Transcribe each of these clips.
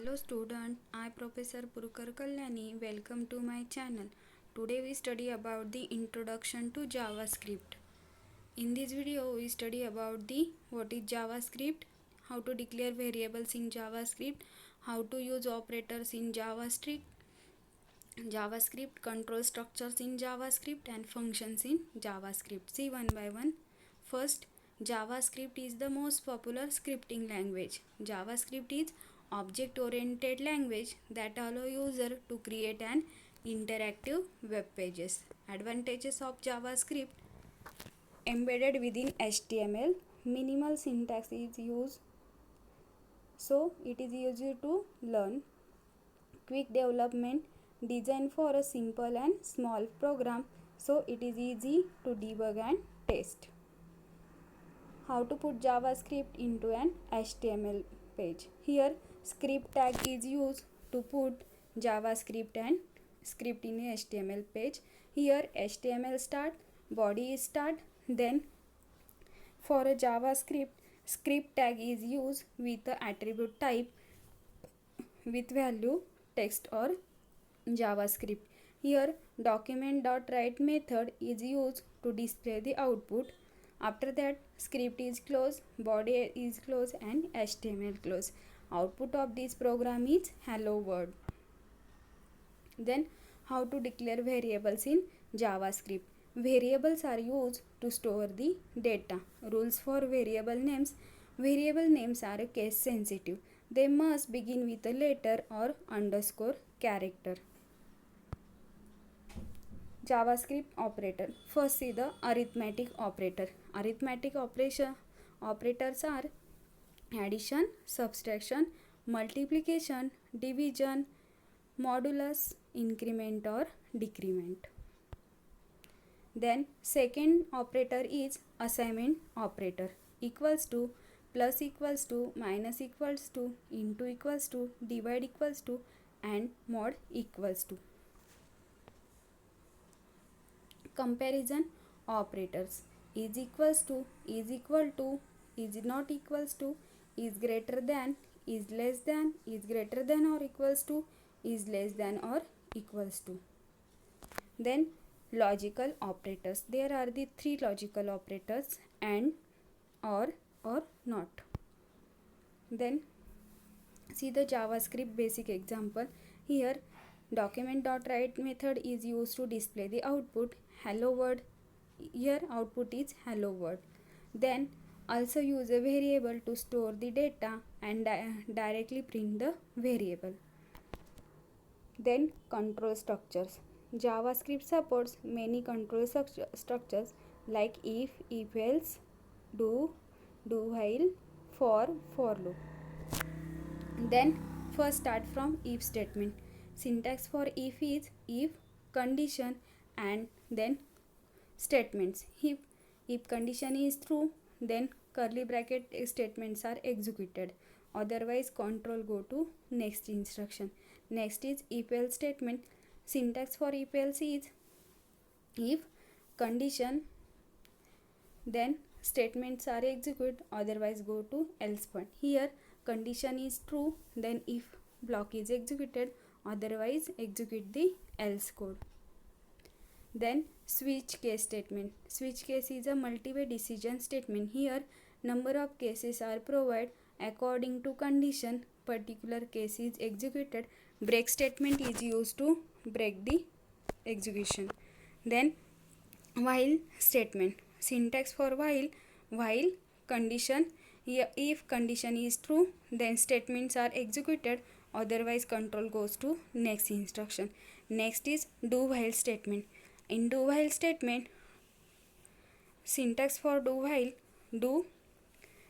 Hello student, I Professor Purkar Kalyani. Welcome to my channel. Today we study about the introduction to JavaScript. In this video we study about the what is JavaScript, how to declare variables in JavaScript, how to use operators in JavaScript, control structures in JavaScript and functions in JavaScript. See one by one. First, JavaScript is the most popular scripting language. JavaScript is object-oriented language that allow user to create an interactive web pages. Advantages of JavaScript: embedded within HTML, minimal syntax is used, so it is easy to learn. Quick development, designed for a simple and small program, so it is easy to debug and test. How to put JavaScript into an HTML page. Here script tag is used to put JavaScript and script in a HTML page. Here HTML start, body is start, then for a JavaScript script tag is used with the attribute type with value text or JavaScript. Here document.write method is used to display the output. After that script is closed, body is closed and HTML closed. Output of this program is hello world. Then how to declare variables in JavaScript. Variables are used to store the data. Rules for variable names. Variable names are case sensitive. They must begin with a letter or underscore character. JavaScript operator. First see the arithmetic operator. Arithmetic operators are addition, subtraction, multiplication, division, modulus, increment or decrement. Then second operator is assignment operator. Equals to, plus equals to, minus equals to, into equals to, divide equals to and mod equals to. Comparison operators. Is equals to, is equal to, is not equals to, is greater than, is less than, is greater than or equals to, is less than or equals to. Then logical operators. There are the three logical operators: and, or not. Then see the JavaScript basic example. Here document.write method is used to display the output hello world. Here output is hello world. Then also use a variable to store the data and directly print the variable. Then control structures. JavaScript supports many control structures like if else, do while, for loop. Then first start from if statement. Syntax for if is if, condition and then statements. If condition is true, then curly bracket statements are executed. Otherwise control go to next instruction. Next is if else statement. Syntax for if else is if, condition, then statements are executed, otherwise go to else point. Here condition is true, then if block is executed, otherwise execute the else code. Then switch case statement. Switch case is a multi-way decision statement. Here number of cases are provided according to condition. Particular case is executed. Break statement is used to break the execution. Then while statement. Syntax for while, condition. If condition is true, then statements are executed, otherwise control goes to next instruction. Next is do while statement. In do while statement, syntax for do while, do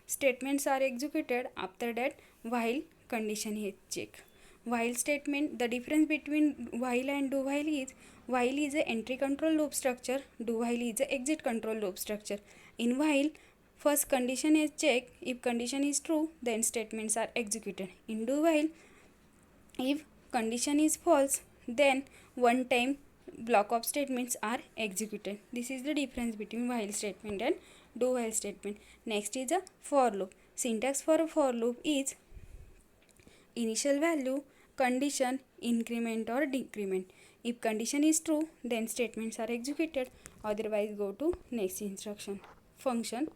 statements are executed, after that while condition is checked. While statement, the difference between while and do while is a entry control loop structure, do while is a exit control loop structure. In while, first condition is checked. If condition is true, then statements are executed. In do while, if condition is false, then one time block of statements are executed. This is the difference between while statement and do while statement. Next is a for loop. Syntax for a for loop is initial value, condition, increment or decrement. If condition is true, then statements are executed, otherwise go to next instruction. Function.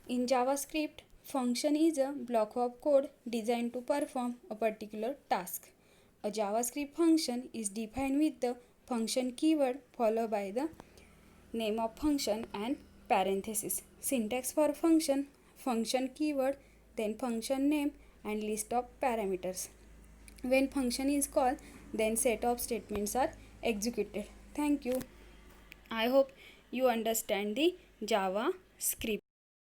In JavaScript, function is a block of code designed to perform a particular task. A JavaScript function is defined with the function keyword followed by the name of function and parenthesis. Syntax for function: function keyword, then function name and list of parameters. When function is called, then set of statements are executed. Thank you. I hope you understand the JavaScript.